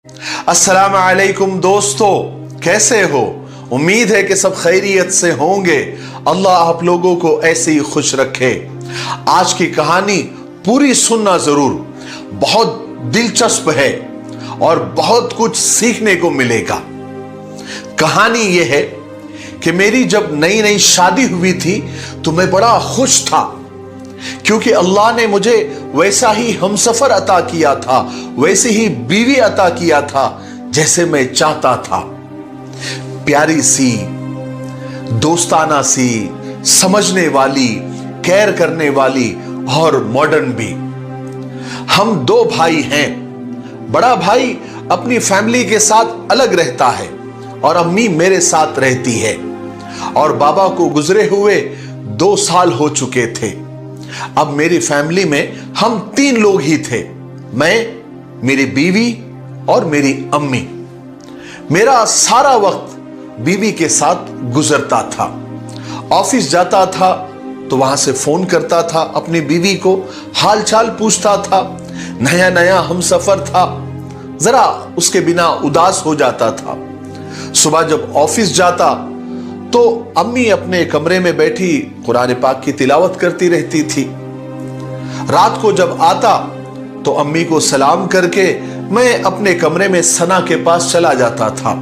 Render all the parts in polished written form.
अस्सलाम वालेकुम दोस्तों, कैसे हो? उम्मीद है कि सब खैरियत से होंगे। अल्लाह आप लोगों को ऐसे ही खुश रखे। आज की कहानी पूरी सुनना जरूर, बहुत दिलचस्प है और बहुत कुछ सीखने को मिलेगा। कहानी यह है कि मेरी जब नई नई शादी हुई थी तो मैं बड़ा खुश था, क्योंकि अल्लाह ने मुझे वैसा ही हमसफर अता किया था, वैसे ही बीवी अता किया था जैसे मैं चाहता था। प्यारी सी, दोस्ताना सी, समझने वाली, केयर करने वाली और मॉडर्न भी। हम दो भाई हैं। बड़ा भाई अपनी फैमिली के साथ अलग रहता है और अम्मी मेरे साथ रहती है, और बाबा को गुजरे हुए 2 साल हो चुके थे। अब मेरी फैमिली में हम 3 लोग ही थे, मैं, मेरी बीवी और मेरी अम्मी। मेरा सारा वक्त बीवी के साथ गुजरता था। ऑफिस जाता था तो वहां से फोन करता था अपनी बीवी को, हाल चाल पूछता था। नया नया हमसफर था, जरा उसके बिना उदास हो जाता था। सुबह जब ऑफिस जाता तो अम्मी अपने कमरे में बैठी कुरान पाक की तिलावत करती रहती थी। रात को जब आता तो अम्मी को सलाम करके मैं अपने कमरे में सना के पास चला जाता था।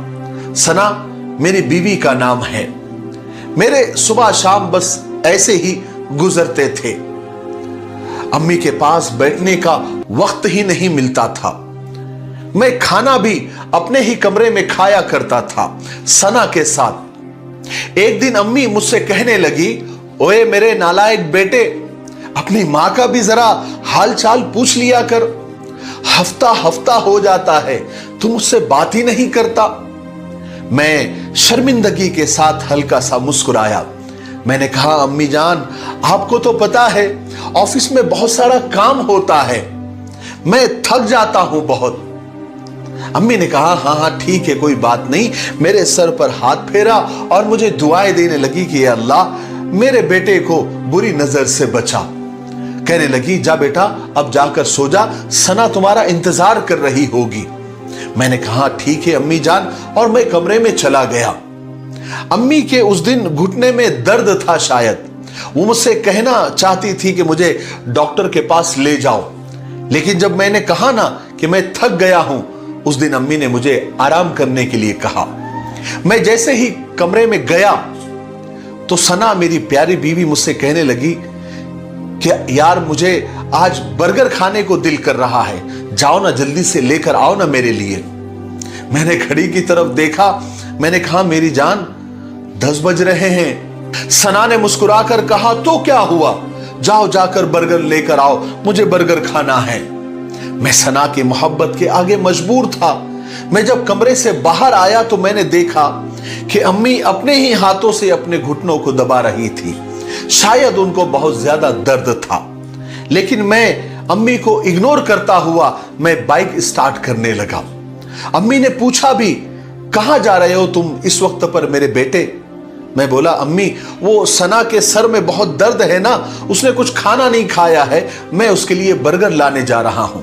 सना मेरी बीवी का नाम है। मेरे सुबह शाम बस ऐसे ही गुजरते थे। अम्मी के पास बैठने का वक्त ही नहीं मिलता था। मैं खाना भी अपने ही कमरे में खाया करता था सना के साथ। एक दिन अम्मी मुझसे कहने लगी, ओए मेरे नालायक बेटे, अपनी मां का भी जरा हाल चाल पूछ लिया कर। हफ्ता हफ्ता हो जाता है तुम मुझसे बात ही नहीं करता। मैं शर्मिंदगी के साथ हल्का सा मुस्कुराया। मैंने कहा, अम्मी जान, आपको तो पता है ऑफिस में बहुत सारा काम होता है, मैं थक जाता हूं बहुत। अम्मी ने कहा, हाँ हाँ ठीक है, कोई बात नहीं। मेरे सर पर हाथ फेरा और मुझे दुआएं देने लगी कि अल्लाह मेरे बेटे को बुरी नजर से बचा। कहने लगी, जा बेटा अब जाकर सो जा, सना तुम्हारा इंतजार कर रही होगी। मैंने कहा, ठीक है अम्मी जान, और मैं कमरे में चला गया। अम्मी के उस दिन घुटने में दर्द था शायद। वो मुझसे कहना चाहती थी कि मुझे डॉक्टर के पास ले जाओ, लेकिन जब मैंने कहा ना कि मैं थक गया हूं, उस दिन अम्मी ने मुझे आराम करने के लिए कहा। मैं जैसे ही कमरे में गया तो सना मेरी प्यारी बीवी मुझसे कहने लगी कि यार मुझे आज बर्गर खाने को दिल कर रहा है, जाओ ना जल्दी से लेकर आओ ना मेरे लिए। मैंने घड़ी की तरफ देखा। मैंने कहा, मेरी जान 10 बज रहे हैं। सना ने मुस्कुराकर कहा, तो क्या हुआ, जाओ जाकर बर्गर लेकर आओ, मुझे बर्गर खाना है। मैं सना की मोहब्बत के आगे मजबूर था। मैं जब कमरे से बाहर आया तो मैंने देखा कि अम्मी अपने ही हाथों से अपने घुटनों को दबा रही थी। शायद उनको बहुत ज्यादा दर्द था, लेकिन मैं अम्मी को इग्नोर करता हुआ मैं बाइक स्टार्ट करने लगा। अम्मी ने पूछा भी, कहां जा रहे हो तुम इस वक्त पर मेरे बेटे? मैं बोला, अम्मी वो सना के सर में बहुत दर्द है ना, उसने कुछ खाना नहीं खाया है, मैं उसके लिए बर्गर लाने जा रहा हूं।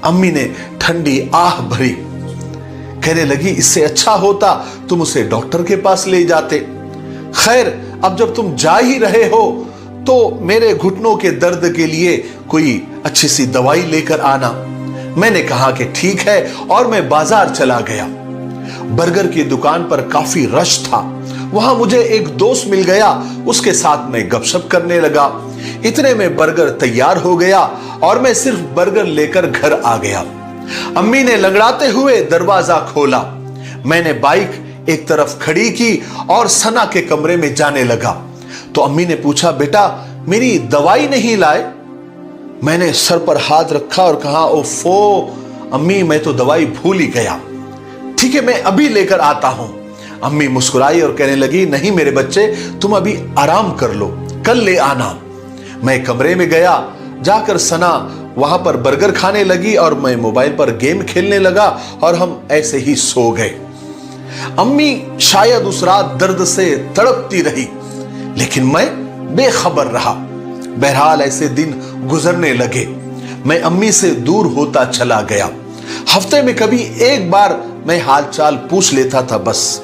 अम्मी ने ठंडी आह भरी, कहने लगी, इससे अच्छा होता तुम उसे डॉक्टर के पास ले जाते। खैर, अब जब तुम जा ही रहे हो तो मेरे घुटनों के दर्द के लिए कोई अच्छी सी दवाई लेकर आना। मैंने कहा कि ठीक है, और मैं बाजार चला गया। बर्गर की दुकान पर काफी रश था। वहां मुझे एक दोस्त मिल गया, उसके साथ मैं गपशप करने लगा। इतने में बर्गर तैयार हो गया और मैं सिर्फ बर्गर लेकर घर आ गया। अम्मी ने लंगड़ाते हुए दरवाजा खोला। मैंने बाइक एक तरफ खड़ी की और सना के कमरे में जाने लगा तो अम्मी ने पूछा, बेटा मेरी दवाई नहीं लाए? मैंने सर पर हाथ रखा और कहा, ओफो अम्मी, मैं तो दवाई भूल ही गया। ठीक है, मैं अभी लेकर आता हूं। अम्मी मुस्कुराई और कहने लगी, नहीं मेरे बच्चे, तुम अभी आराम कर लो, कल ले आना। मैं कमरे में गया। जाकर सना वहां पर बर्गर खाने लगी और मैं मोबाइल पर गेम खेलने लगा और हम ऐसे ही सो गए। अम्मी शायद उस रात दर्द से तड़पती रही, लेकिन मैं बेखबर रहा। बहरहाल ऐसे दिन गुजरने लगे। मैं अम्मी से दूर होता चला गया। हफ्ते में कभी एक बार मैं हालचाल पूछ लेता था बस,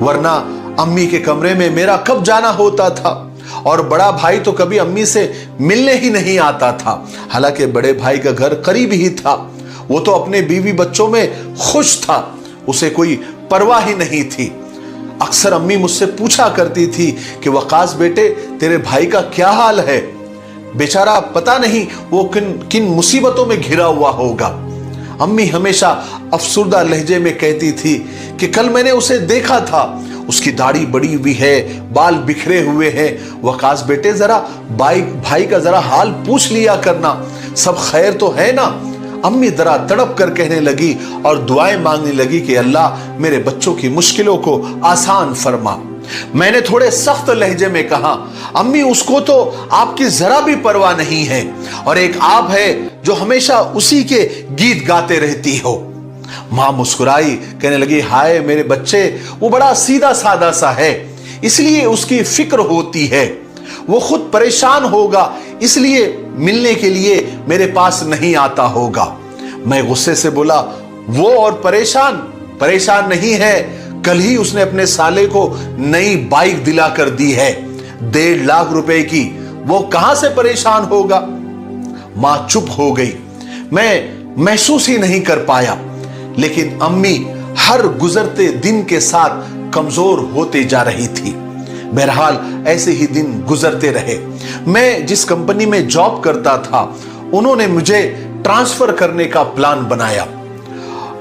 वरना अम्मी के कमरे में मेरा कब जाना होता था। और बड़ा भाई तो कभी अम्मी से मिलने ही नहीं आता था। हालांकि बड़े भाई का घर करीब ही था, वो तो अपने बीवी बच्चों में खुश था, उसे कोई परवाह ही नहीं थी। अक्सर अम्मी मुझसे पूछा करती थी कि वकास बेटे, तेरे भाई का क्या हाल है, बेचारा पता नहीं वो किन किन मुसीबतों में घिरा हुआ होगा। अम्मी हमेशा अफसुर्दा लहजे में कहती थी कि कल मैंने उसे देखा था, उसकी दाढ़ी बड़ी हुई है, बाल बिखरे हुए हैं। वकास बेटे, जरा भाई का जरा हाल पूछ लिया करना, सब खैर तो है ना। अम्मी जरा तड़प कर कहने लगी और दुआएं मांगने लगी कि अल्लाह मेरे बच्चों की मुश्किलों को आसान फरमा। मैंने थोड़े सख्त लहजे में कहा, अम्मी उसको तो आपकी जरा भी परवाह नहीं है, और एक आप है जो हमेशा उसी के गीत गाते रहती हो। मां मुस्कुराई, कहने लगी, हाय मेरे बच्चे, वो बड़ा सीधा साधा सा है, इसलिए उसकी फिक्र होती है, वो खुद परेशान होगा इसलिए मिलने के लिए मेरे पास नहीं आता होगा। मैं गुस्से से बोला, वो और परेशान नहीं है, कल ही उसने अपने साले को नई बाइक दिला कर दी है, 1.5 लाख रुपए की, वो कहां से परेशान होगा। मां चुप हो गई, मैं महसूस ही नहीं कर पाया। लेकिन अम्मी हर गुजरते दिन के साथ कमजोर होते जा रही थी। बहरहाल ऐसे ही दिन गुजरते रहे। मैं जिस कंपनी में जॉब करता था, उन्होंने मुझे ट्रांसफर करने का प्लान बनाया।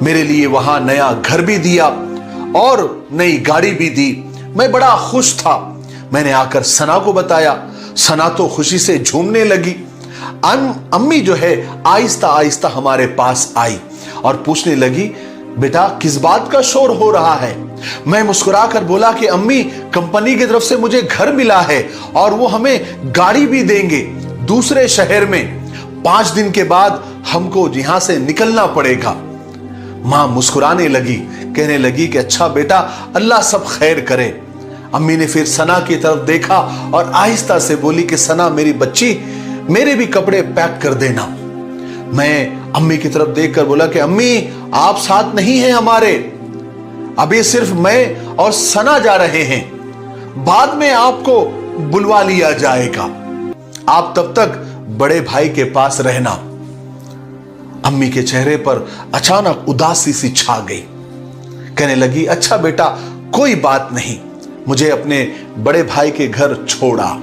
मेरे लिए वहां नया घर भी दिया और नई गाड़ी भी दी। मैं बड़ा खुश था। मैंने आकर सना को बताया। सना तो खुशी से झूमने लगी। अम्मी जो है आहिस्ता आहिस्ता हमारे पास आई और पूछने लगी, बेटा किस बात का शोर हो रहा है। मैं मुस्कुराकर बोला कि अम्मी, कंपनी की तरफ से मुझे घर मिला है और वो हमें गाड़ी भी देंगे दूसरे शहर में। 5 दिन के बाद हमको यहां से निकलना पड़ेगा। मां मुस्कुराने लगी, कहने लगी कि अच्छा बेटा, अल्लाह सब खैर करे। अम्मी ने फिर सना की तरफ देखा और आहिस्ता से बोली कि सना मेरी बच्ची, मेरे भी कपड़े पैक कर देना। मैं अम्मी की तरफ देखकर बोला कि अम्मी, आप साथ नहीं हैं हमारे, अभी सिर्फ मैं और सना जा रहे हैं, बाद में आपको बुलवा लिया जाएगा, आप तब तक बड़े भाई के पास रहना। अम्मी के चेहरे पर अचानक उदासी सी छा गई। कहने लगी, अच्छा बेटा कोई बात नहीं, मुझे अपने बड़े भाई के घर छोड़ा।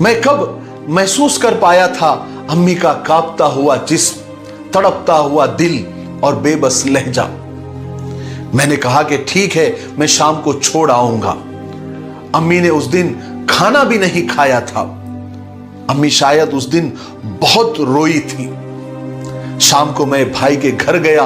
मैं कब महसूस कर पाया था अम्मी का कांपता हुआ जिस्म, तड़पता हुआ दिल और बेबस लहजा। मैंने कहा कि ठीक है, मैं शाम को छोड़ आऊंगा। अम्मी ने उस दिन खाना भी नहीं खाया था। अम्मी शायद उस दिन बहुत रोई थी। शाम को मैं भाई के घर गया,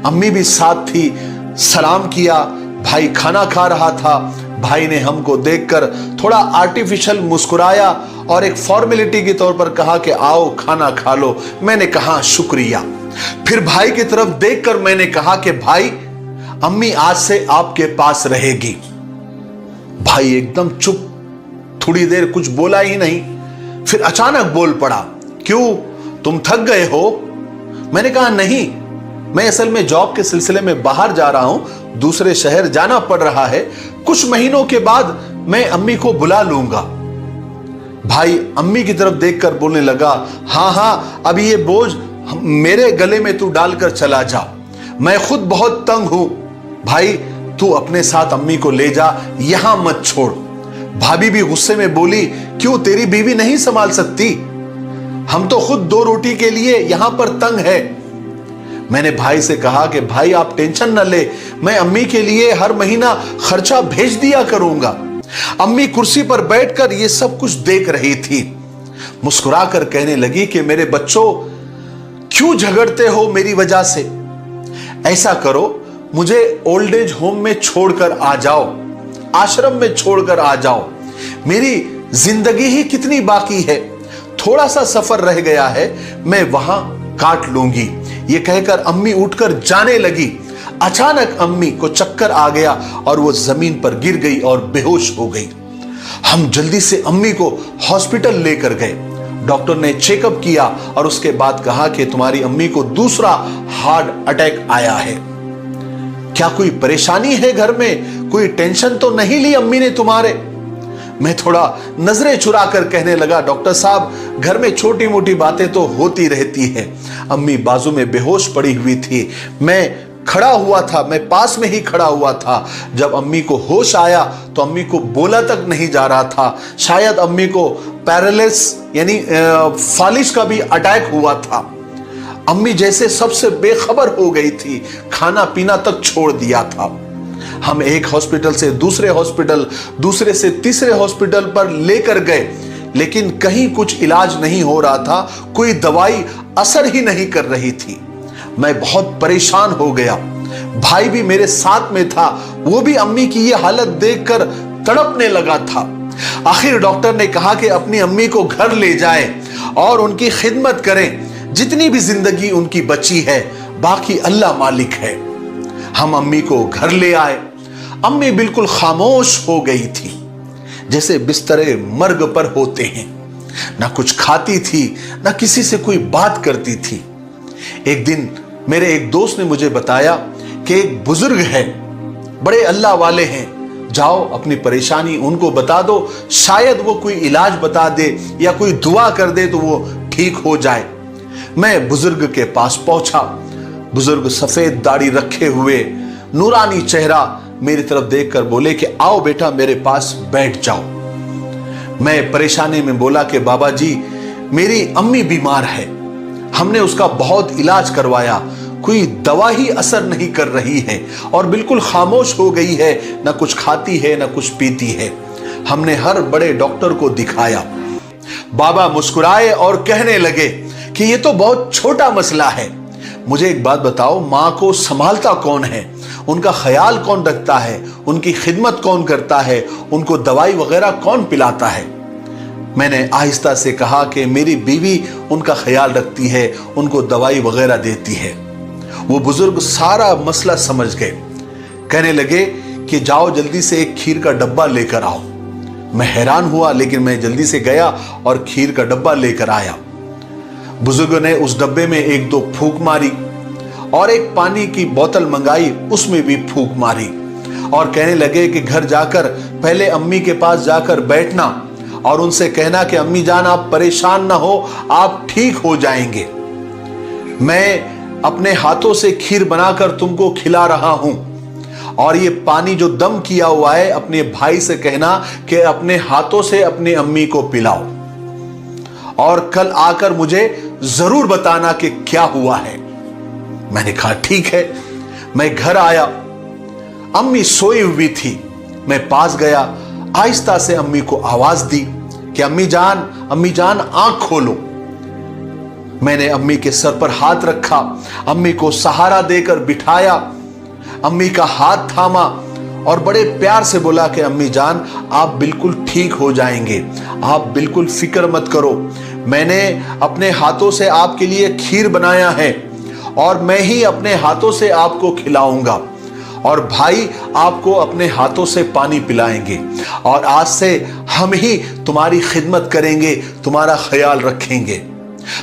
अम्मी भी साथ थी। सलाम किया, भाई खाना खा रहा था। भाई ने हमको देखकर थोड़ा आर्टिफिशियल मुस्कुराया और एक फॉर्मेलिटी के तौर पर कहा कि आओ खाना खा लो। मैंने कहा शुक्रिया। फिर भाई की तरफ देखकर मैंने कहा कि भाई, अम्मी आज से आपके पास रहेगी। भाई एकदम चुप, थोड़ी देर कुछ बोला ही नहीं। फिर अचानक बोल पड़ा, क्यों तुम थक गए हो। मैंने कहा नहीं, मैं असल में जॉब के सिलसिले में बाहर जा रहा हूं, दूसरे शहर जाना पड़ रहा है, कुछ महीनों के बाद मैं अम्मी को बुला लूंगा। भाई अम्मी की तरफ देखकर बोलने लगा, हाँ हाँ, अब ये बोझ मेरे गले में तू डालकर चला जा, मैं खुद बहुत तंग हूं। भाई तू अपने साथ अम्मी को ले जा, यहां मत छोड़। भाभी भी गुस्से में बोली, क्यों तेरी बीवी नहीं संभाल सकती, हम तो खुद 2 रोटी के लिए यहां पर तंग है। मैंने भाई से कहा कि भाई आप टेंशन न ले, मैं अम्मी के लिए हर महीना खर्चा भेज दिया करूंगा। अम्मी कुर्सी पर बैठकर ये सब कुछ देख रही थी। मुस्कुराकर कहने लगी कि मेरे बच्चों, क्यों झगड़ते हो मेरी वजह से। ऐसा करो, मुझे ओल्ड एज होम में छोड़कर आ जाओ, आश्रम में छोड़कर आ जाओ। मेरी जिंदगी ही कितनी बाकी है, थोड़ा सा सफर रह गया है, मैं वहां काट लूंगी। ये कहकर अम्मी उठकर जाने लगी। अचानक अम्मी को चक्कर आ गया और वो जमीन पर गिर गई और बेहोश हो गई। हम जल्दी से अम्मी को हॉस्पिटल लेकर गए। डॉक्टर ने चेकअप किया और उसके बाद कहा कि तुम्हारी अम्मी को दूसरा हार्ट अटैक आया है। क्या कोई परेशानी है घर में? कोई टेंशन तो नहीं ली अम्मी ने तुम्हारे? मैं थोड़ा नजरें चुरा कर कहने लगा, डॉक्टर साहब घर में छोटी मोटी बातें तो होती रहती है। अम्मी बाजू में बेहोश पड़ी हुई थी। मैं खड़ा हुआ था, मैं पास में ही खड़ा हुआ था। जब अम्मी को होश आया तो अम्मी को बोला तक नहीं जा रहा था। शायद अम्मी को पैरालिसिस यानी फालिज का भी अटैक हुआ था। अम्मी जैसे सबसे बेखबर हो गई थी, खाना पीना तक छोड़ दिया था। हम एक हॉस्पिटल से दूसरे हॉस्पिटल, दूसरे से तीसरे हॉस्पिटल पर लेकर गए, लेकिन कहीं कुछ इलाज नहीं हो रहा था। कोई दवाई असर ही नहीं कर रही थी। मैं बहुत परेशान हो गया। भाई भी मेरे साथ में था, वो भी अम्मी की ये हालत देखकर तड़पने लगा था। आखिर डॉक्टर ने कहा कि अपनी अम्मी को घर ले जाएं और उनकी खिदमत करें। जितनी भी जिंदगी उनकी बची है, बाकी अल्लाह मालिक है। हम अम्मी को घर ले आए। अम्मी बिल्कुल खामोश हो गई थी, जैसे बिस्तरे मर्ग पर होते हैं। ना कुछ खाती थी, ना किसी से कोई बात करती थी। एक दिन मेरे एक दोस्त ने मुझे बताया कि एक बुजुर्ग है, बड़े अल्लाह वाले हैं, जाओ अपनी परेशानी उनको बता दो, शायद वो कोई इलाज बता दे या कोई दुआ कर दे तो वो ठीक हो जाए। मैं बुजुर्ग के पास पहुंचा। बुजुर्ग सफेद दाढ़ी रखे हुए, नूरानी चेहरा, मेरी तरफ देखकर बोले कि आओ बेटा मेरे पास बैठ जाओ। मैं परेशानी में बोला कि बाबा जी मेरी अम्मी बीमार है, हमने उसका बहुत इलाज करवाया, कोई दवा ही असर नहीं कर रही है और बिल्कुल खामोश हो गई है, ना कुछ खाती है ना कुछ पीती है। हमने हर बड़े डॉक्टर को दिखाया। बाबा मुस्कुराए और कहने लगे कि ये तो बहुत छोटा मसला है। मुझे एक बात बताओ, माँ को संभालता कौन है? उनका ख्याल कौन रखता है? उनकी खिदमत कौन करता है? उनको दवाई वगैरह कौन पिलाता है? मैंने आहिस्ता से कहा कि मेरी बीवी उनका ख्याल रखती है, उनको दवाई वगैरह देती है। वो बुजुर्ग सारा मसला समझ गए। कहने लगे कि जाओ जल्दी से एक खीर का डब्बा लेकर आओ। मैं हैरान हुआ, लेकिन मैं जल्दी से गया और खीर का डब्बा लेकर आया। बुजुर्ग ने उस डब्बे में एक दो फूंक मारी और एक पानी की बोतल मंगाई, उसमें भी फूंक मारी और कहने लगे कि घर जाकर पहले अम्मी के पास जाकर बैठना और उनसे कहना कि अम्मी जान आप परेशान ना हो, आप ठीक हो जाएंगे। मैं अपने हाथों से खीर बनाकर तुमको खिला रहा हूं और ये पानी जो दम किया हुआ है अपने भाई से कहना कि अपने हाथों से अपनी अम्मी को पिलाओ और कल आकर मुझे जरूर बताना कि क्या हुआ है। मैंने कहा ठीक है। मैं घर आया, अम्मी सोई हुई थी। मैं पास गया, आहिस्ता से अम्मी को आवाज दी कि अम्मी जान आंख खोलो। मैंने अम्मी के सर पर हाथ रखा, अम्मी को सहारा देकर बिठाया, अम्मी का हाथ थामा और बड़े प्यार से बोला कि अम्मी जान आप बिल्कुल ठीक हो जाएंगे, आप बिल्कुल फिक्र मत करो। मैंने अपने हाथों से आपके लिए खीर बनाया है और मैं ही अपने हाथों से आपको खिलाऊंगा और भाई आपको अपने हाथों से पानी पिलाएंगे और आज से हम ही तुम्हारी खिदमत करेंगे, तुम्हारा ख्याल रखेंगे।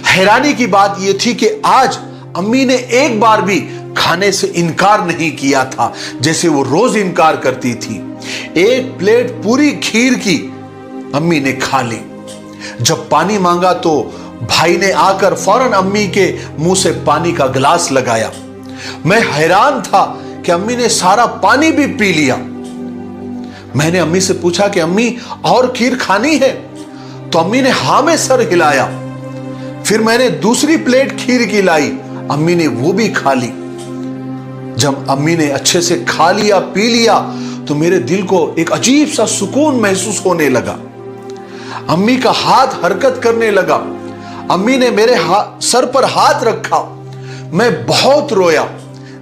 हैरानी की बात यह थी कि आज अम्मी ने एक बार भी खाने से इनकार नहीं किया था, जैसे वो रोज इनकार करती थी। एक प्लेट पूरी खीर की अम्मी ने खा ली। जब पानी मांगा तो भाई ने आकर फौरन अम्मी के मुंह से पानी का गिलास लगाया। मैं हैरान था कि अम्मी ने सारा पानी भी पी लिया। मैंने अम्मी से पूछा कि अम्मी और खीर खानी है? तो अम्मी ने हां में सर हिलाया। फिर मैंने दूसरी प्लेट खीर की लाई, अम्मी ने वो भी खा ली। जब अम्मी ने अच्छे से खा लिया पी लिया तो मेरे दिल को एक अजीब सा सुकून महसूस होने लगा। अम्मी का हाथ हरकत करने लगा। अम्मी ने मेरे सर पर हाथ रखा। मैं बहुत रोया।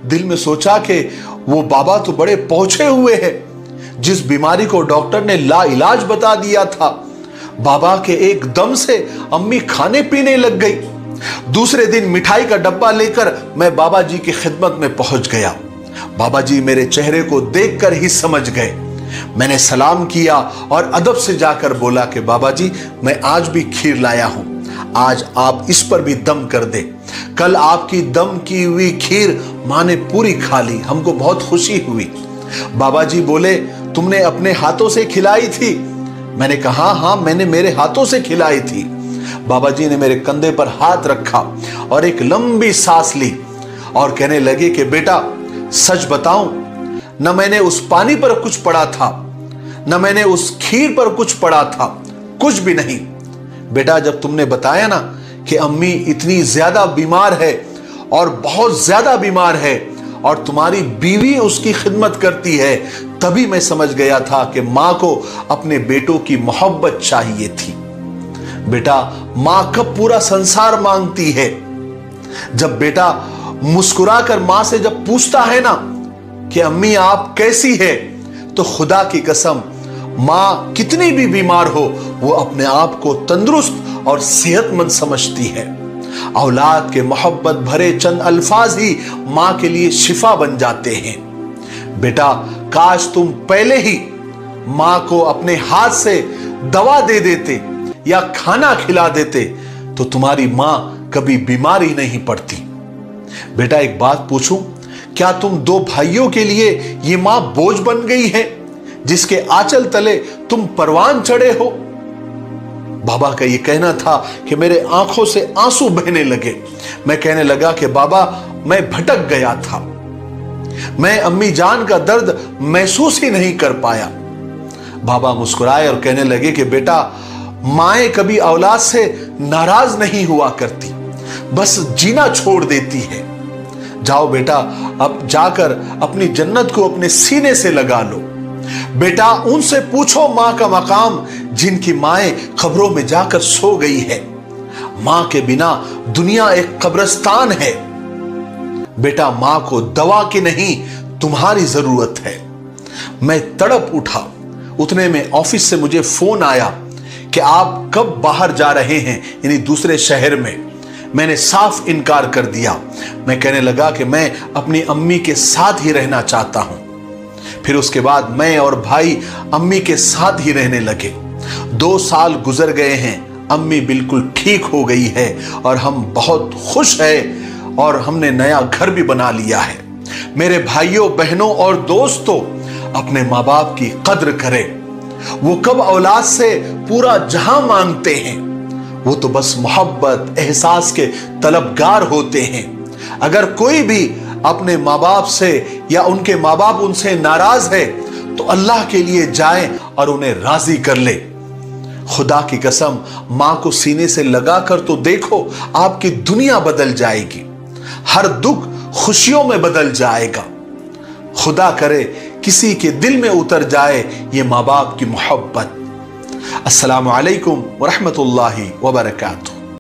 दिल में सोचा कि वो बाबा तो बड़े पहुंचे हुए हैं। जिस बीमारी को डॉक्टर ने ला इलाज बता दिया था, बाबा के एक दम से अम्मी खाने पीने लग गई। दूसरे दिन मिठाई का डब्बा लेकर मैं बाबा जी की खिदमत में पहुंच गया। बाबा जी मेरे चेहरे को देखकर ही समझ गए। मैंने सलाम किया और अदब से जाकर बोला कि बाबा जी मैं आज भी खीर लाया हूं, आज आप इस पर भी दम कर दे। कल आपकी दम की हुई खीर माँ ने पूरी खा ली, हमको बहुत खुशी हुई। बाबा जी बोले, तुमने अपने हाथों से खिलाई थी? मैंने कहा, हाँ मैंने मेरे हाथों से खिलाई थी। बाबा जी ने मेरे कंधे पर हाथ रखा और एक लंबी सांस ली और कहने लगे कि बेटा सच बताऊं, न मैंने उस पानी पर कुछ पढ़ा था, न मैंने उस खीर पर कुछ पढ़ा था, कुछ भी नहीं। बेटा जब तुमने बताया ना कि अम्मी इतनी ज्यादा बीमार है और बहुत ज्यादा बीमार है और तुम्हारी बीवी उसकी खिदमत करती है, तभी मैं समझ गया था कि माँ को अपने बेटों की मोहब्बत चाहिए थी। बेटा माँ कब पूरा संसार मांगती है? जब बेटा मुस्कुराकर माँ से जब पूछता है ना कि अम्मी आप कैसी है, तो खुदा की कसम माँ कितनी भी बीमार हो वो अपने आप को तंदुरुस्त और सेहतमंद समझती है। औलाद के मोहब्बत भरे चंद अल्फाज ही माँ के लिए शिफा बन जाते हैं। बेटा काश तुम पहले ही माँ को अपने हाथ से दवा दे देते या खाना खिला देते तो तुम्हारी माँ कभी बीमार ही नहीं पड़ती। बेटा एक बात पूछूं, क्या तुम दो भाइयों के लिए ये माँ बोझ बन गई है जिसके आंचल तले तुम परवान चढ़े हो? बाबा का ये कहना था कि मेरे आंखों से आंसू बहने लगे। मैं कहने लगा कि बाबा मैं भटक गया था, मैं अम्मी जान का दर्द महसूस ही नहीं कर पाया। बाबा मुस्कुराए और कहने लगे कि बेटा माएं कभी औलाद से नाराज नहीं हुआ करती, बस जीना छोड़ देती है। जाओ बेटा अब जाकर अपनी जन्नत को अपने सीने से लगा लो। बेटा उनसे पूछो मां का मकाम जिनकी माएं कब्रों में जाकर सो गई है। मां के बिना दुनिया एक कब्रिस्तान है। बेटा मां को दवा की नहीं तुम्हारी जरूरत है। मैं तड़प उठा। उतने में ऑफिस से मुझे फोन आया कि आप कब बाहर जा रहे हैं, यानी दूसरे शहर में। मैंने साफ इनकार कर दिया। मैं कहने लगा कि मैं अपनी अम्मी के साथ ही रहना चाहता हूं। फिर उसके बाद मैं और भाई अम्मी के साथ ही रहने लगे। 2 साल गुजर गए हैं, अम्मी बिल्कुल ठीक हो गई है और हम बहुत खुश हैं और हमने नया घर भी बना लिया है। मेरे भाइयों बहनों और दोस्तों, अपने माँ बाप की कद्र करें। वो कब औलाद से पूरा जहां मांगते हैं, वो तो बस मोहब्बत एहसास के तलबगार होते हैं। अगर कोई भी अपने माँ बाप से या उनके माँ बाप उनसे नाराज है तो अल्लाह के लिए जाएं और उन्हें राजी कर ले। खुदा की कसम माँ को सीने से लगाकर तो देखो, आपकी दुनिया बदल जाएगी। हर दुख खुशियों में बदल जाएगा। खुदा करे किसी के दिल में उतर जाए ये माँ बाप की मोहब्बत। अस्सलामु अलैकुम व रहमतुल्लाहि व बरकातुहू।